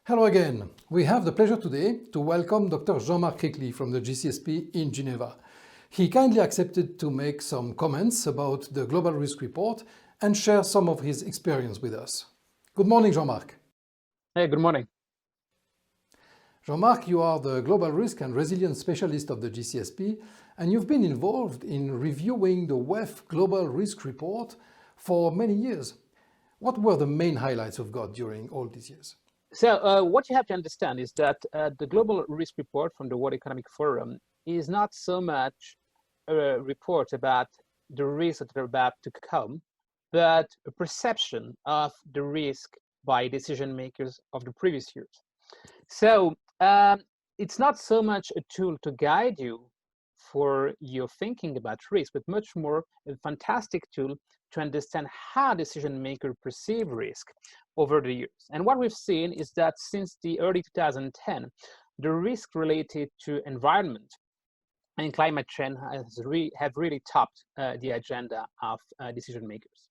Hello again. We have the pleasure today to welcome Dr. Jean-Marc Ricli from the GCSP in Geneva. He kindly accepted to make some comments about the Global Risk Report and share some of his experience with us. Good morning, Jean-Marc. Hey, good morning. Jean-Marc, you are the Global Risk and Resilience Specialist of the GCSP, and you've been involved in reviewing the WEF Global Risk Report for many years. What were the main highlights you've got during all these years? So what you have to understand is that the Global Risk Report from the World Economic Forum is not so much a report about the risks that are about to come, but a perception of the risk by decision makers of the previous years. So it's not so much a tool to guide you for your thinking about risk, but much more a fantastic tool to understand how decision makers perceive risk over the years. And what we've seen is that since the early 2010, the risk related to environment and climate change have really topped the agenda of decision makers.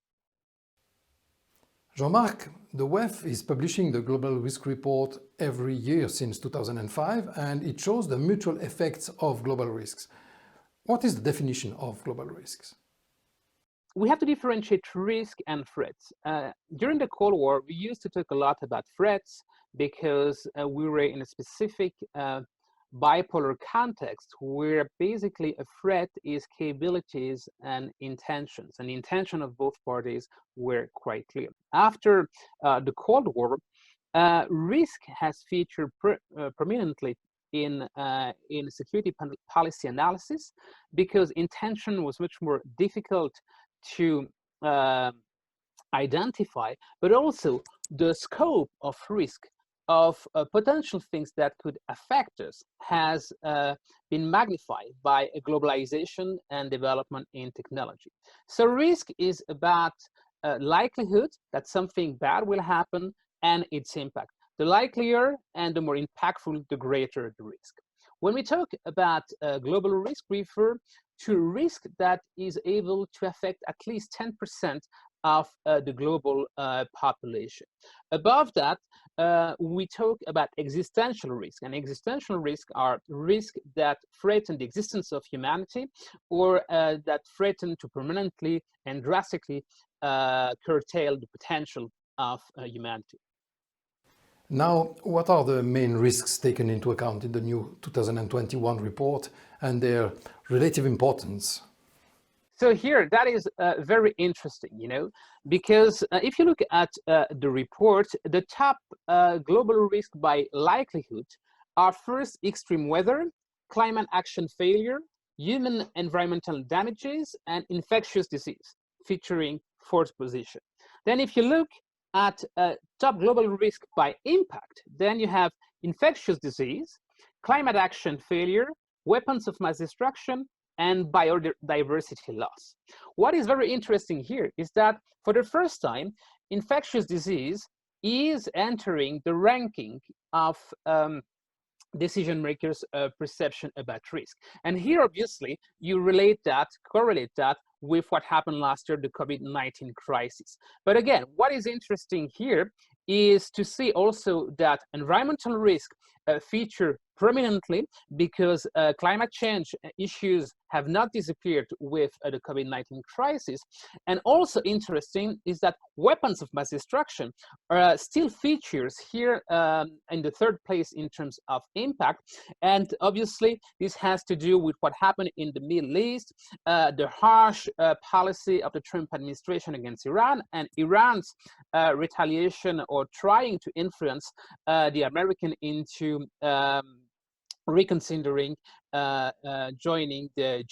Jean-Marc, the WEF is publishing the Global Risk Report every year since 2005, and it shows the mutual effects of global risks. What is the definition of global risks? We have to differentiate risk and threats. During the Cold War, we used to talk a lot about threats because we were in a specific bipolar context where basically a threat is capabilities and intentions, and the intention of both parties were quite clear. After the Cold War, risk has featured prominently in security policy analysis because intention was much more difficult to identify, but also the scope of risk of potential things that could affect us has been magnified by globalization and development in technology. So risk is about likelihood that something bad will happen and its impact. The likelier and the more impactful, the greater the risk. When we talk about global risk, we refer to risk that is able to affect at least 10% of the global population. Above that, we talk about existential risk, and existential risk are risks that threaten the existence of humanity or that threaten to permanently and drastically curtail the potential of humanity. Now, what are the main risks taken into account in the new 2021 report and their relative importance? So here, that is very interesting, because if you look at the report, the top global risk by likelihood are first extreme weather, climate action failure, human environmental damages, and infectious disease, featuring fourth position. Then if you look at top global risk by impact, then you have infectious disease, climate action failure, weapons of mass destruction, and biodiversity loss. What is very interesting here is that for the first time, infectious disease is entering the ranking of decision makers' perception about risk. And here, obviously, you correlate that with what happened last year, the COVID-19 crisis. But again, what is interesting here is to see also that environmental risk feature prominently because climate change issues have not disappeared with the COVID-19 crisis. And also interesting is that weapons of mass destruction still features here in the third place in terms of impact. And obviously, this has to do with what happened in the Middle East, the harsh policy of the Trump administration against Iran, and Iran's retaliation or trying to influence the American into reconsidering joining the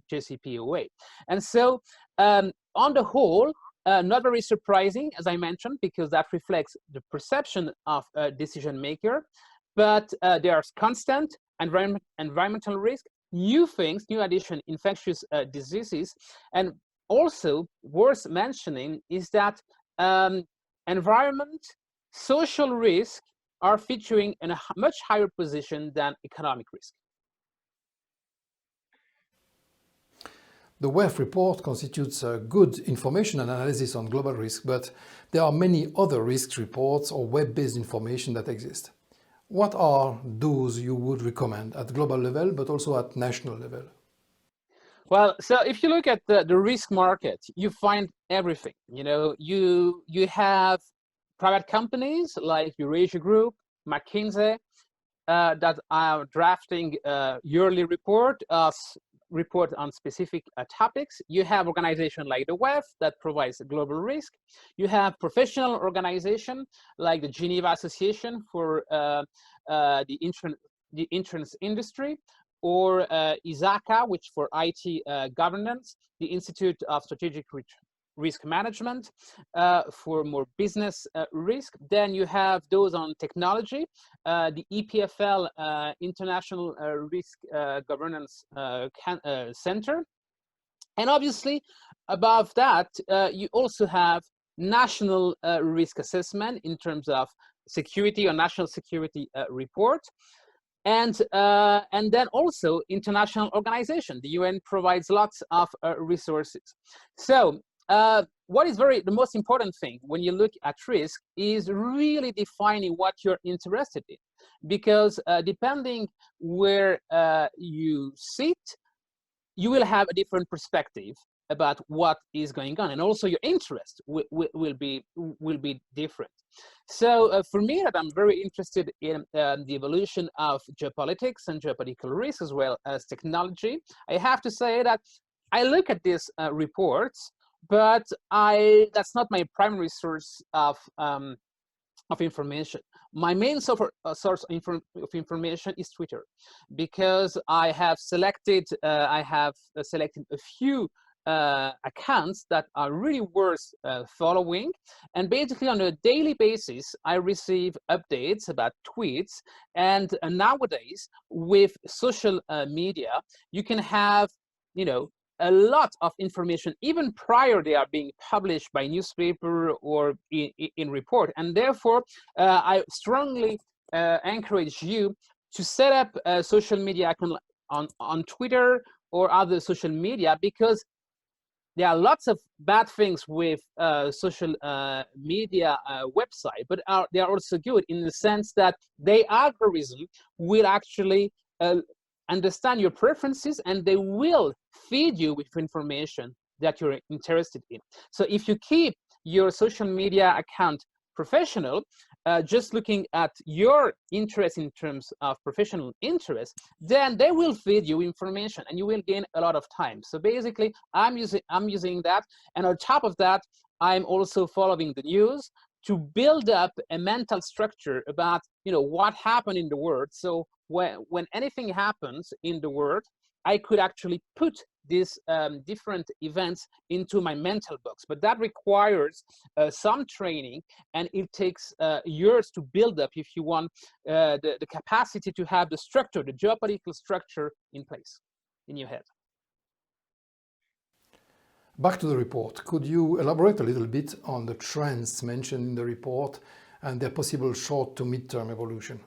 JCPOA. And so on the whole, not very surprising, as I mentioned, because that reflects the perception of a decision maker, but there are constant environmental risk, new things, new addition, infectious diseases, and also worth mentioning is that environment, social risk are featuring in a much higher position than economic risk. The WEF report constitutes a good information and analysis on global risk, but there are many other risk reports or web-based information that exist. What are those you would recommend at global level, but also at national level? Well, so if you look at the risk market, you find everything. You have private companies like Eurasia Group, McKinsey, that are drafting yearly report on specific topics. You have organizations like the WEF that provides global risk. You have professional organization like the Geneva Association for the insurance industry, or ISACA, which for IT governance, the Institute of Strategic Risk Management for more business risk. Then you have those on technology, the EPFL, International Risk Governance Center. And obviously, above that, you also have national risk assessment in terms of security or national security report. And then also international organization. The UN provides lots of resources. So what is the most important thing when you look at risk is really defining what you're interested in, because depending where you sit, you will have a different perspective about what is going on, and also your interest will be different. So for me, that I'm very interested in the evolution of geopolitics and geopolitical risk, as well as technology. I have to say that I look at these reports, but that's not my primary source of information. My main source of information is Twitter, because I have selected a few accounts that are really worth following, and basically on a daily basis I receive updates about tweets. And nowadays with social media, you can have a lot of information even prior they are being published by newspaper or in report. And therefore I strongly encourage you to set up a social media account on Twitter or other social media, because there are lots of bad things with social media website, but they are also good in the sense that their algorithm will actually understand your preferences, and they will feed you with information that you're interested in. So if you keep your social media account professional, just looking at your interest in terms of professional interest, then they will feed you information and you will gain a lot of time. So basically I'm using that, and on top of that I'm also following the news to build up a mental structure about what happened in the world. So when anything happens in the world, I could actually put these different events into my mental box. But that requires some training, and it takes years to build up if you want the capacity to have the structure, the geopolitical structure in place in your head. Back to the report. Could you elaborate a little bit on the trends mentioned in the report and their possible short to midterm evolution?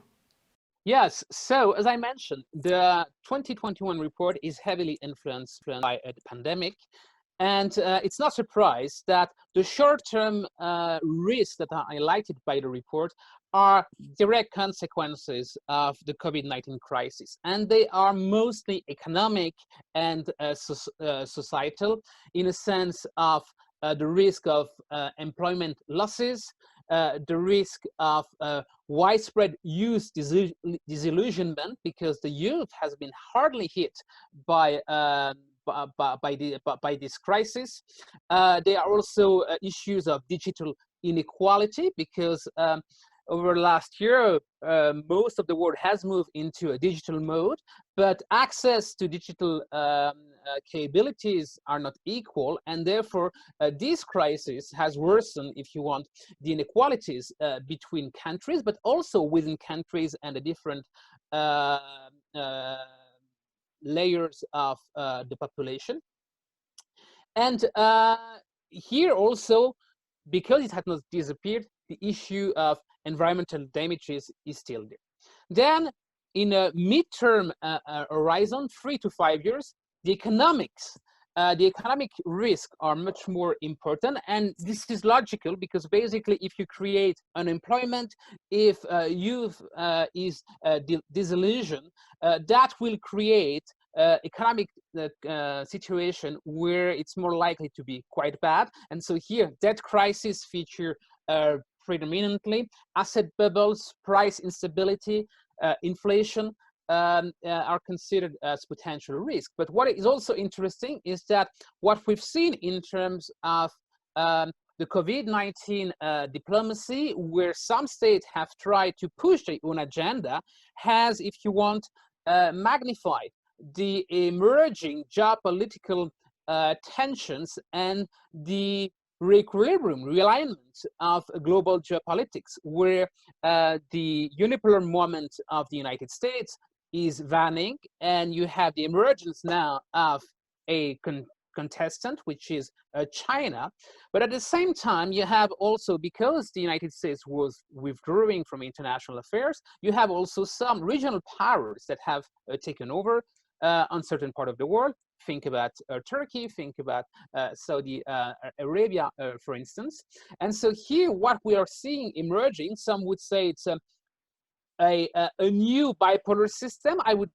Yes, so as I mentioned, the 2021 report is heavily influenced by the pandemic, and it's not surprised that the short-term risks that are highlighted by the report are direct consequences of the COVID-19 crisis, and they are mostly economic and societal, in a sense of the risk of employment losses, the risk of widespread youth disillusionment, because the youth has been hardly hit by this crisis. There are also issues of digital inequality, because over the last year, most of the world has moved into a digital mode, but access to digital capabilities are not equal, and therefore this crisis has worsened, if you want, the inequalities between countries, but also within countries and the different layers of the population. And here also, because it had not disappeared, the issue of environmental damages is still there. Then in a midterm horizon, 3 to 5 years, the economics the economic risks are much more important. And this is logical because basically if you create unemployment, if youth is disillusion, that will create economic situation where it's more likely to be quite bad. And so here, debt crisis feature predominantly, asset bubbles, price instability, inflation are considered as potential risk. But what is also interesting is that what we've seen in terms of the COVID-19 diplomacy, where some states have tried to push their own agenda, has, if you want, magnified the emerging geopolitical tensions and the reequilibrium, realignment of global geopolitics, where the unipolar moment of the United States is vanning, and you have the emergence now of a contestant, which is China. But at the same time, you have also, because the United States was withdrawing from international affairs, you have also some regional powers that have taken over on certain part of the world. Think about Turkey, think about Saudi Arabia, for instance. And so here, what we are seeing emerging, some would say it's a new bipolar system. I would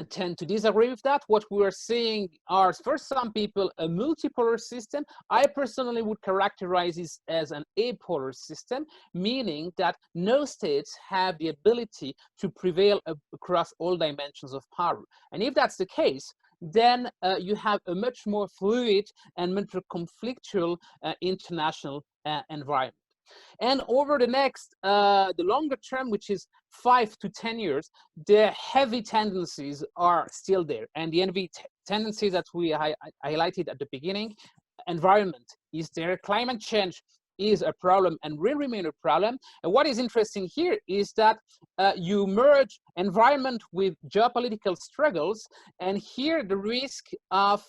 tend to disagree with that. What we are seeing are, for some people, a multipolar system. I personally would characterize this as an apolar system, meaning that no states have the ability to prevail across all dimensions of power. And if that's the case, then you have a much more fluid and much more conflictual international environment. And over the next, the longer term, which is 5 to 10 years, the heavy tendencies are still there. And the heavy tendencies that we highlighted at the beginning, environment is there, climate change is a problem and will remain a problem. And what is interesting here is that you merge environment with geopolitical struggles, and here the risk of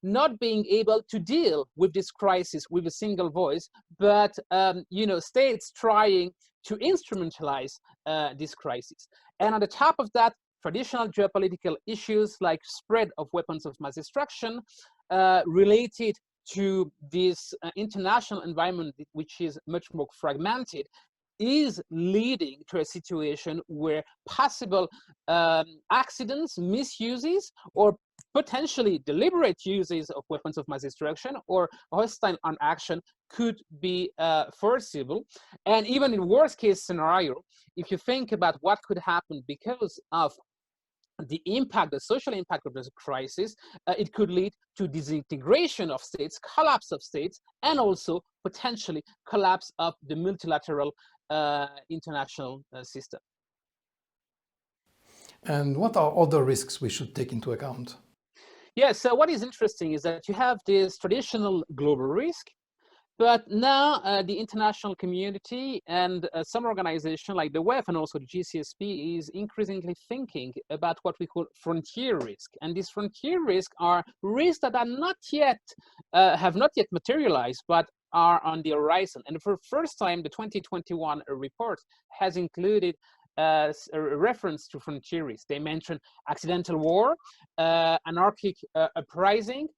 not being able to deal with this crisis with a single voice, but states trying to instrumentalize this crisis. And on the top of that, traditional geopolitical issues like spread of weapons of mass destruction related to this international environment, which is much more fragmented, is leading to a situation where possible accidents, misuses, or potentially deliberate uses of weapons of mass destruction or hostile on action could be foreseeable. And even in worst case scenario, if you think about what could happen because of the impact, the social impact of this crisis, it could lead to disintegration of states, collapse of states, and also potentially collapse of the multilateral international system. And what are other risks we should take into account? Yeah, so what is interesting is that you have this traditional global risk, but now the international community and some organizations like the WEF and also the GCSP is increasingly thinking about what we call frontier risk. And these frontier risks are risks that are not yet, have not yet materialized, but are on the horizon. And for the first time, the 2021 report has included a reference to frontier risk. They mention accidental war, anarchic uprising,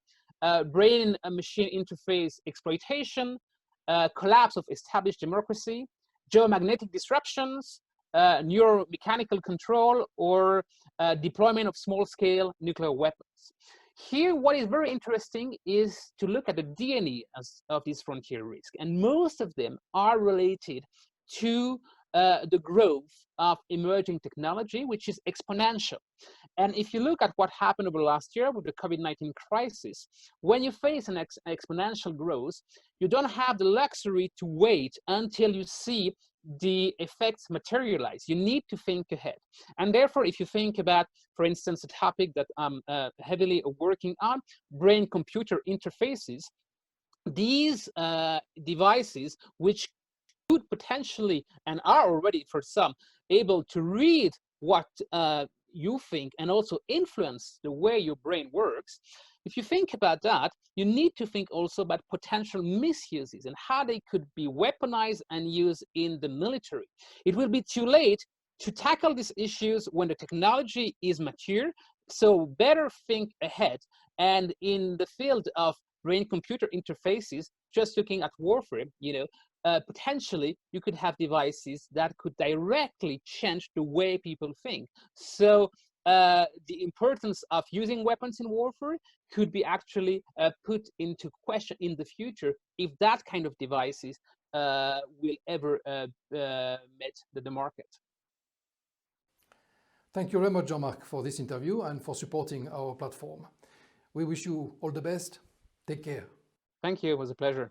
brain-machine interface exploitation, collapse of established democracy, geomagnetic disruptions, neuro-mechanical control, or deployment of small-scale nuclear weapons. Here, what is very interesting is to look at the DNA of these frontier risks, and most of them are related to the growth of emerging technology, which is exponential. And if you look at what happened over the last year with the COVID-19 crisis, when you face an exponential growth, you don't have the luxury to wait until you see the effects materialize. You need to think ahead. And therefore, if you think about, for instance, a topic that I'm heavily working on, brain-computer interfaces, these devices, which could potentially, and are already for some, able to read what you think and also influence the way your brain works. If you think about that, you need to think also about potential misuses and how they could be weaponized and used in the military. It will be too late to tackle these issues when the technology is mature, so better think ahead And in the field of brain-computer interfaces, just looking at warfare, potentially you could have devices that could directly change the way people think. So the importance of using weapons in warfare could be actually put into question in the future if that kind of devices will ever meet the market. Thank you very much, Jean-Marc, for this interview and for supporting our platform. We wish you all the best. Take care. Thank you. It was a pleasure.